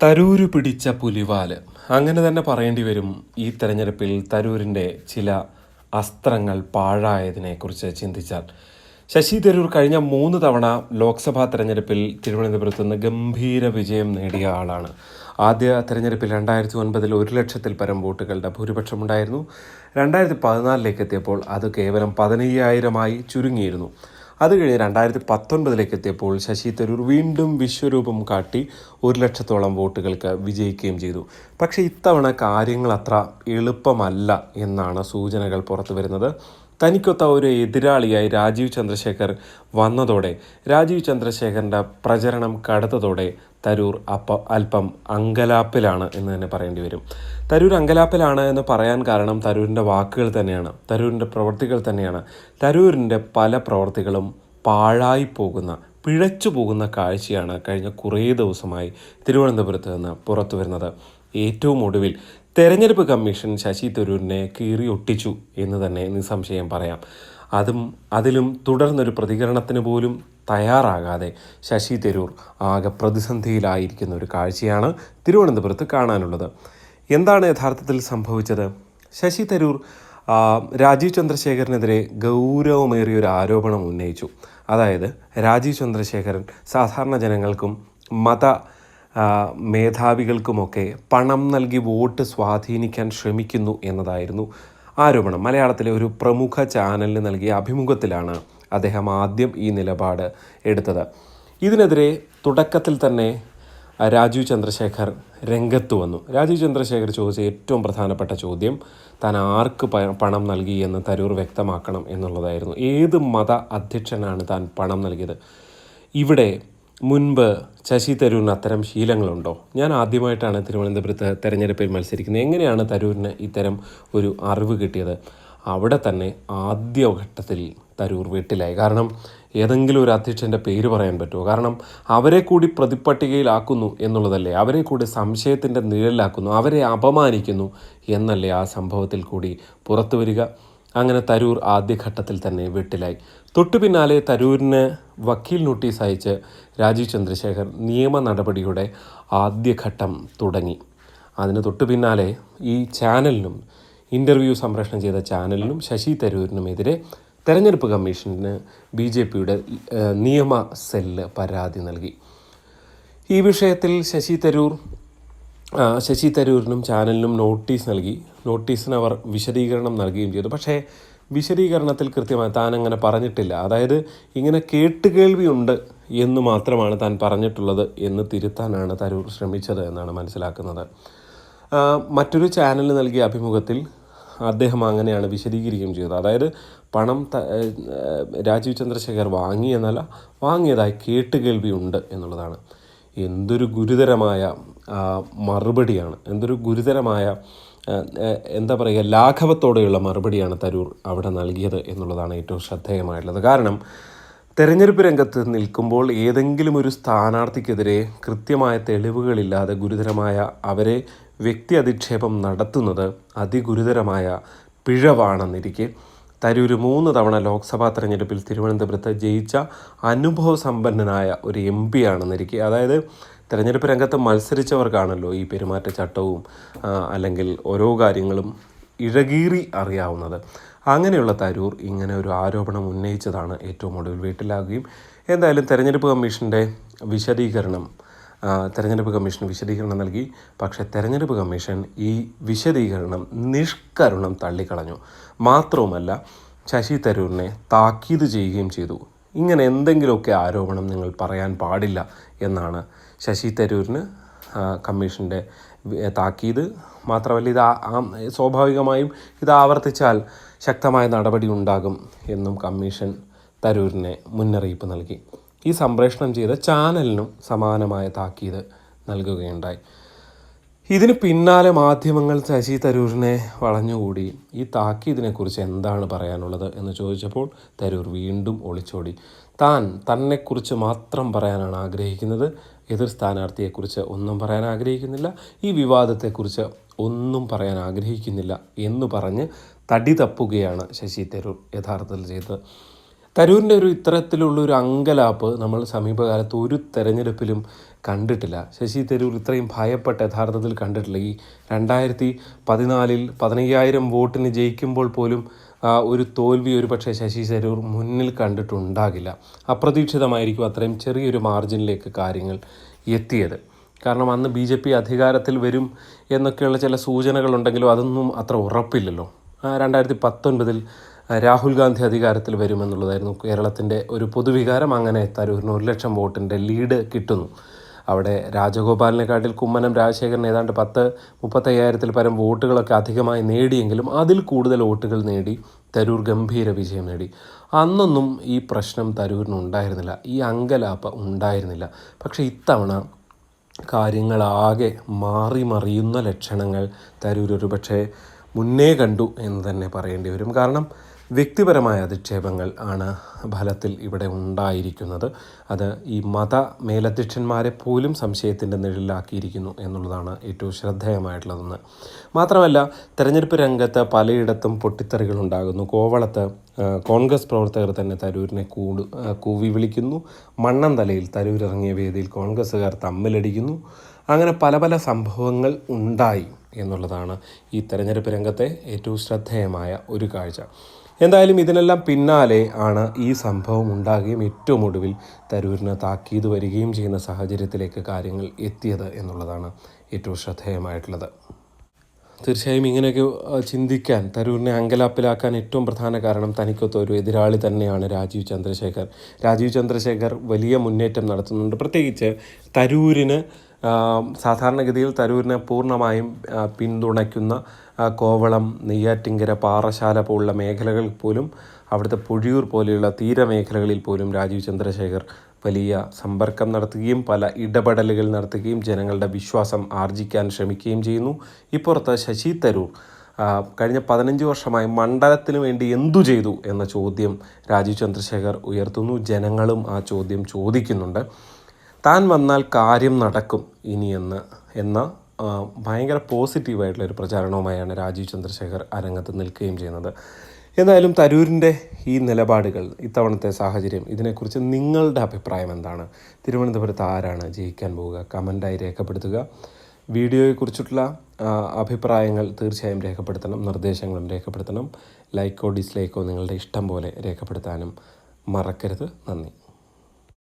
തരൂര് പിടിച്ച പുലിവാല് അങ്ങനെ തന്നെ പറയേണ്ടി വരും. ഈ തെരഞ്ഞെടുപ്പിൽ തരൂരിൻ്റെ ചില അസ്ത്രങ്ങൾ പാഴായതിനെക്കുറിച്ച് ചിന്തിച്ചാൽ. ശശി തരൂർ കഴിഞ്ഞ 3 തവണ ലോക്സഭാ തെരഞ്ഞെടുപ്പിൽ തിരുവനന്തപുരത്ത് നിന്ന് ഗംഭീര വിജയം നേടിയ ആളാണ്. ആദ്യ തെരഞ്ഞെടുപ്പിൽ 2009 1 ലക്ഷത്തിൽ പരം വോട്ടുകളുടെ ഭൂരിപക്ഷമുണ്ടായിരുന്നു. 2014 എത്തിയപ്പോൾ അത് കേവലം 15,000 ചുരുങ്ങിയിരുന്നു. അത് കഴിഞ്ഞ് 2019 എത്തിയപ്പോൾ ശശി തരൂർ വീണ്ടും വിശ്വരൂപം കാട്ടി 1 ലക്ഷത്തോളം വോട്ടുകൾക്ക് വിജയിക്കുകയും ചെയ്തു. പക്ഷേ ഇത്തവണ കാര്യങ്ങൾ അത്ര എളുപ്പമല്ല എന്നാണ് സൂചനകൾ പുറത്തു വരുന്നത്. തനിക്കൊത്ത ഒരു എതിരാളിയായി രാജീവ് ചന്ദ്രശേഖർ വന്നതോടെ, രാജീവ് ചന്ദ്രശേഖറിൻ്റെ പ്രചരണം കടുത്തതോടെ തരൂർ അല്പം അങ്കലാപ്പിലാണ് എന്ന് തന്നെ പറയേണ്ടി വരും. തരൂർ അങ്കലാപ്പിലാണ് എന്ന് പറയാൻ കാരണം തരൂരിൻ്റെ വാക്കുകൾ തന്നെയാണ്, തരൂരിൻ്റെ പ്രവൃത്തികൾ തന്നെയാണ്. തരൂരിൻ്റെ പല പ്രവൃത്തികളും പാഴായി പോകുന്ന, പിഴച്ചു പോകുന്ന കാഴ്ചയാണ് കഴിഞ്ഞ കുറേ ദിവസമായി തിരുവനന്തപുരത്ത് നിന്ന് പുറത്തു വരുന്നത്. ഏറ്റവും ഒടുവിൽ തെരഞ്ഞെടുപ്പ് കമ്മീഷൻ ശശി തരൂരിനെ കീറിയൊട്ടിച്ചു എന്ന് തന്നെ നിസ്സംശയം പറയാം. അതിലും തുടർന്നൊരു പ്രതികരണത്തിന് പോലും തയ്യാറാകാതെ ശശി തരൂർ ആകെ പ്രതിസന്ധിയിലായിരിക്കുന്ന ഒരു കാഴ്ചയാണ് തിരുവനന്തപുരത്ത് കാണാനുള്ളത്. എന്താണ് യഥാർത്ഥത്തിൽ സംഭവിച്ചത്? ശശി തരൂർ രാജീവ് ചന്ദ്രശേഖരനെതിരെ ഗൗരവമേറിയൊരു ആരോപണം ഉന്നയിച്ചു. അതായത് രാജീവ് ചന്ദ്രശേഖരൻ സാധാരണ ജനങ്ങൾക്കും മേധാവികൾക്കുമൊക്കെ പണം നൽകി വോട്ട് സ്വാധീനിക്കാൻ ശ്രമിക്കുന്നു എന്നതായിരുന്നു ആരോപണം. മലയാളത്തിലെ ഒരു പ്രമുഖ ചാനലിന് നൽകിയ അഭിമുഖത്തിലാണ് അദ്ദേഹം ആദ്യം ഈ നിലപാട് എടുത്തത്. ഇതിനെതിരെ തുടക്കത്തിൽ തന്നെ രാജീവ് ചന്ദ്രശേഖർ രംഗത്ത് വന്നു. രാജീവ് ചന്ദ്രശേഖർ ചോദിച്ച ഏറ്റവും പ്രധാനപ്പെട്ട ചോദ്യം താൻ ആർക്ക് പണം നൽകി എന്ന് തരൂർ വ്യക്തമാക്കണം എന്നുള്ളതായിരുന്നു. ഏത് മത അധ്യക്ഷനാണ് താൻ പണം നൽകിയത്? ഇവിടെ മുൻപ് ശശി തരൂരിന് അത്തരം ശീലങ്ങളുണ്ടോ? ഞാൻ ആദ്യമായിട്ടാണ് തിരുവനന്തപുരത്ത് തെരഞ്ഞെടുപ്പിൽ മത്സരിക്കുന്നത്. എങ്ങനെയാണ് തരൂരിന് ഇത്തരം ഒരു അറിവ് കിട്ടിയത്? അവിടെ തന്നെ ആദ്യഘട്ടത്തിൽ തരൂർ വീട്ടിലായി. കാരണം ഏതെങ്കിലും ഒരു അധ്യക്ഷൻ്റെ പേര് പറയാൻ പറ്റുമോ? കാരണം അവരെ കൂടി പ്രതിപ്പട്ടികയിലാക്കുന്നു എന്നുള്ളതല്ലേ, അവരെ കൂടി സംശയത്തിൻ്റെ നിഴലിലാക്കുന്നു, അവരെ അപമാനിക്കുന്നു എന്നല്ലേ ആ സംഭവത്തിൽ കൂടി പുറത്തു വരിക. അങ്ങനെ തരൂർ ആദ്യഘട്ടത്തിൽ തന്നെ വീട്ടിലായി. തൊട്ടു പിന്നാലെ തരൂരിന് വക്കീൽ നോട്ടീസ് അയച്ച് രാജീവ് ചന്ദ്രശേഖർ നിയമ നടപടിയുടെ ആദ്യഘട്ടം തുടങ്ങി. അതിന് തൊട്ടു പിന്നാലെ ഈ ചാനലിനും, ഇൻ്റർവ്യൂ സംപ്രേഷണം ചെയ്ത ചാനലിനും ശശി തരൂരിനുമെതിരെ തെരഞ്ഞെടുപ്പ് കമ്മീഷന് BJPയുടെ നിയമ സെല്ല് പരാതി നൽകി. ഈ വിഷയത്തിൽ ശശി തരൂരിനും ചാനലിനും നോട്ടീസ് നൽകി. നോട്ടീസിന് അവർ വിശദീകരണം നൽകുകയും ചെയ്തു. പക്ഷേ വിശദീകരണത്തിൽ കൃത്യമായി താൻ അങ്ങനെ പറഞ്ഞിട്ടില്ല. അതായത് ഇങ്ങനെ കേട്ടുകേൾവിയുണ്ട് എന്ന് മാത്രമാണ് താൻ പറഞ്ഞിട്ടുള്ളത് എന്ന് തിരുത്താനാണ് തരൂർ ശ്രമിച്ചത് എന്നാണ് മനസ്സിലാക്കുന്നത്. മറ്റൊരു ചാനലിന് നൽകിയ അഭിമുഖത്തിൽ അദ്ദേഹം അങ്ങനെയാണ് വിശദീകരിക്കുകയും ചെയ്തത്. അതായത് പണം രാജീവ് ചന്ദ്രശേഖർ വാങ്ങിയെന്നല്ല, വാങ്ങിയതായി കേട്ടുകേൾവിയുണ്ട് എന്നുള്ളതാണ്. എന്തൊരു ഗുരുതരമായ മറുപടിയാണ്, എന്തൊരു ഗുരുതരമായ എന്താ പറയുക, ലാഘവത്തോടെയുള്ള മറുപടിയാണ് തരൂർ അവിടെ നൽകിയത് എന്നുള്ളതാണ് ഏറ്റവും ശ്രദ്ധേയമായിട്ടുള്ളത്. കാരണം തെരഞ്ഞെടുപ്പ് രംഗത്ത് നിൽക്കുമ്പോൾ ഏതെങ്കിലും ഒരു സ്ഥാനാർത്ഥിക്കെതിരെ കൃത്യമായ തെളിവുകളില്ലാതെ ഗുരുതരമായ അവരെ വ്യക്തി അധിക്ഷേപം നടത്തുന്നത് അതിഗുരുതരമായ പിഴവാണെന്നിരിക്കെ തരൂർ 3 തവണ ലോക്സഭാ തെരഞ്ഞെടുപ്പിൽ തിരുവനന്തപുരത്ത് ജയിച്ച അനുഭവസമ്പന്നനായ ഒരു MP ആണെന്നിരിക്കെ, അതായത് തെരഞ്ഞെടുപ്പ് രംഗത്ത് മത്സരിച്ചവർക്കാണല്ലോ ഈ പെരുമാറ്റച്ചട്ടവും അല്ലെങ്കിൽ ഓരോ കാര്യങ്ങളും ഇഴകീറി അറിയാവുന്നത്. അങ്ങനെയുള്ള തരൂർ ഇങ്ങനെ ഒരു ആരോപണം ഉന്നയിച്ചതാണ് ഏറ്റവും ഒടുവിൽ വീട്ടിലാകുകയും. എന്തായാലും തെരഞ്ഞെടുപ്പ് കമ്മീഷൻ വിശദീകരണം നൽകി. പക്ഷേ തെരഞ്ഞെടുപ്പ് കമ്മീഷൻ ഈ വിശദീകരണം നിഷ്കരുണം തള്ളിക്കളഞ്ഞു. മാത്രവുമല്ല, ശശി തരൂരിനെ താക്കീത് ചെയ്യുകയും ചെയ്തു. ഇങ്ങനെ എന്തെങ്കിലുമൊക്കെ ആരോപണം നിങ്ങൾ പറയാൻ പാടില്ല എന്നാണ് ശശി തരൂരിന് കമ്മീഷൻ്റെ താക്കീത്. മാത്രമല്ല, സ്വാഭാവികമായും ഇത് ആവർത്തിച്ചാൽ ശക്തമായ നടപടി ഉണ്ടാകും എന്നും കമ്മീഷൻ തരൂരിനെ മുന്നറിയിപ്പ് നൽകി. ഈ സംപ്രേഷണം ചെയ്ത ചാനലിനും സമാനമായ താക്കീത് നൽകുകയുണ്ടായി. ഇതിന് പിന്നാലെ മാധ്യമങ്ങൾ ശശി തരൂരിനെ വളഞ്ഞുകൂടി ഈ താക്കീതിനെക്കുറിച്ച് എന്താണ് പറയാനുള്ളത് എന്ന് ചോദിച്ചപ്പോൾ തരൂർ വീണ്ടും ഒളിച്ചോടി. തന്നെക്കുറിച്ച് മാത്രം പറയാനാണ് ആഗ്രഹിക്കുന്നത്, എതിർ സ്ഥാനാർത്ഥിയെക്കുറിച്ച് ഒന്നും പറയാൻ ആഗ്രഹിക്കുന്നില്ല, ഈ വിവാദത്തെക്കുറിച്ച് ഒന്നും പറയാൻ ആഗ്രഹിക്കുന്നില്ല എന്ന് പറഞ്ഞ് തടി തപ്പുകയാണ് ശശി തരൂർ യഥാർത്ഥത്തിൽ ചെയ്തത്. തരൂരിൻ്റെ ഒരു ഇത്തരത്തിലുള്ളൊരു അങ്കലാപ്പ് നമ്മൾ സമീപകാലത്ത് ഒരു തെരഞ്ഞെടുപ്പിലും കണ്ടിട്ടില്ല. ശശി തരൂർ ഇത്രയും ഭയപ്പെട്ട് യഥാർത്ഥത്തിൽ കണ്ടിട്ടില്ല. ഈ 2014 15,000 വോട്ടിന് ജയിക്കുമ്പോൾ പോലും ഒരു തോൽവി ഒരു പക്ഷേ ശശി തരൂർ മുന്നിൽ കണ്ടിട്ടുണ്ടാകില്ല. അപ്രതീക്ഷിതമായിരിക്കും അത്രയും ചെറിയൊരു മാർജിനിലേക്ക് കാര്യങ്ങൾ എത്തിയത്. കാരണം അന്ന് BJP അധികാരത്തിൽ വരും എന്നൊക്കെയുള്ള ചില സൂചനകളുണ്ടെങ്കിലും അതൊന്നും അത്ര ഉറപ്പില്ലല്ലോ. 2019 രാഹുൽ ഗാന്ധി അധികാരത്തിൽ വരുമെന്നുള്ളതായിരുന്നു കേരളത്തിൻ്റെ ഒരു പൊതുവികാരം. അങ്ങനെ തരൂരിന് 1,00,000 വോട്ടിൻ്റെ ലീഡ് കിട്ടുന്നു. അവിടെ രാജഗോപാലിനെക്കാട്ടിൽ കുമ്മനം രാജശേഖരൻ ഏതാണ്ട് 35,000-ൽ പരം വോട്ടുകളൊക്കെ അധികമായി നേടിയെങ്കിലും അതിൽ കൂടുതൽ വോട്ടുകൾ നേടി തരൂർ ഗംഭീര വിജയം നേടി. അന്നൊന്നും ഈ പ്രശ്നം തരൂരിന് ഉണ്ടായിരുന്നില്ല, ഈ അങ്കലാപ്പ് ഉണ്ടായിരുന്നില്ല. പക്ഷേ ഇത്തവണ കാര്യങ്ങളാകെ മറിയുന്ന ലക്ഷണങ്ങൾ തരൂർ ഒരു പക്ഷേ മുന്നേ കണ്ടു എന്ന് തന്നെ പറയേണ്ടി വരും. കാരണം വ്യക്തിപരമായ അധിക്ഷേപങ്ങൾ ആണ് ഫലത്തിൽ ഇവിടെ ഉണ്ടായിരിക്കുന്നത്. അത് ഈ മത മേലധ്യക്ഷന്മാരെ പോലും സംശയത്തിൻ്റെ നിഴലിലാക്കിയിരിക്കുന്നു എന്നുള്ളതാണ് ഏറ്റവും ശ്രദ്ധേയമായിട്ടുള്ളതെന്ന്. മാത്രമല്ല, തെരഞ്ഞെടുപ്പ് രംഗത്ത് പലയിടത്തും പൊട്ടിത്തെറികളുണ്ടാകുന്നു. കോവളത്ത് കോൺഗ്രസ് പ്രവർത്തകർ തന്നെ തരൂരിനെ കൂവി വിളിക്കുന്നു. മണ്ണന്തലയിൽ തരൂരിറങ്ങിയ വേദിയിൽ കോൺഗ്രസ്സുകാർ തമ്മിലടിക്കുന്നു. അങ്ങനെ പല സംഭവങ്ങൾ ഉണ്ടായി എന്നുള്ളതാണ് ഈ തെരഞ്ഞെടുപ്പ് രംഗത്തെ ഏറ്റവും ശ്രദ്ധേയമായ ഒരു കാഴ്ച. എന്തായാലും ഇതിനെല്ലാം പിന്നാലെ ആണ് ഈ സംഭവം ഉണ്ടാകുകയും ഏറ്റവും ഒടുവിൽ തരൂരിന് താക്കീത് വരികയും ചെയ്യുന്ന സാഹചര്യത്തിലേക്ക് കാര്യങ്ങൾ എത്തിയത് എന്നുള്ളതാണ് ഏറ്റവും ശ്രദ്ധേയമായിട്ടുള്ളത്. തീർച്ചയായും ഇങ്ങനെയൊക്കെ ചിന്തിക്കാൻ, തരൂരിനെ അങ്കലാപ്പിലാക്കാൻ ഏറ്റവും പ്രധാന കാരണം തനിക്കൊത്ത ഒരു എതിരാളി തന്നെയാണ് രാജീവ് ചന്ദ്രശേഖർ. രാജീവ് ചന്ദ്രശേഖർ വലിയ മുന്നേറ്റം നടത്തുന്നുണ്ട്. പ്രത്യേകിച്ച് തരൂരിന് സാധാരണഗതിയിൽ തരൂരിനെ പൂർണ്ണമായും പിന്തുണയ്ക്കുന്ന കോവളം, നെയ്യാറ്റിങ്കര, പാറശാല പോലുള്ള മേഖലകളിൽ പോലും, അവിടുത്തെ പൊഴിയൂർ പോലെയുള്ള തീരമേഖലകളിൽ പോലും രാജീവ് ചന്ദ്രശേഖർ വലിയ സമ്പർക്കം നടത്തുകയും പല ഇടപെടലുകൾ നടത്തുകയും ജനങ്ങളുടെ വിശ്വാസം ആർജിക്കാൻ ശ്രമിക്കുകയും ചെയ്യുന്നു. ഇപ്പുറത്ത് ശശി തരൂർ കഴിഞ്ഞ 15 വർഷമായി മണ്ഡലത്തിന് വേണ്ടി എന്തു ചെയ്തു എന്ന ചോദ്യം രാജീവ് ചന്ദ്രശേഖർ ഉയർത്തുന്നു. ജനങ്ങളും ആ ചോദ്യം ചോദിക്കുന്നുണ്ട്. താൻ വന്നാൽ കാര്യം നടക്കും എന്ന ഭയങ്കര പോസിറ്റീവായിട്ടുള്ളൊരു പ്രചാരണവുമായാണ് രാജീവ് ചന്ദ്രശേഖർ അരങ്ങത്ത് നിൽക്കുകയും ചെയ്യുന്നത്. എന്തായാലും തരൂരിൻ്റെ ഈ നിലപാടുകൾ, ഇത്തവണത്തെ സാഹചര്യം, ഇതിനെക്കുറിച്ച് നിങ്ങളുടെ അഭിപ്രായം എന്താണ്? തിരുവനന്തപുരത്ത് ആരാണ് ജയിക്കാൻ പോവുക? കമൻ്റായി രേഖപ്പെടുത്തുക. വീഡിയോയെക്കുറിച്ചിട്ടുള്ള അഭിപ്രായങ്ങൾ തീർച്ചയായും രേഖപ്പെടുത്തണം, നിർദ്ദേശങ്ങളും രേഖപ്പെടുത്തണം. ലൈക്കോ ഡിസ്ലൈക്കോ നിങ്ങളുടെ ഇഷ്ടം പോലെ രേഖപ്പെടുത്താനും മറക്കരുത്. നന്ദി.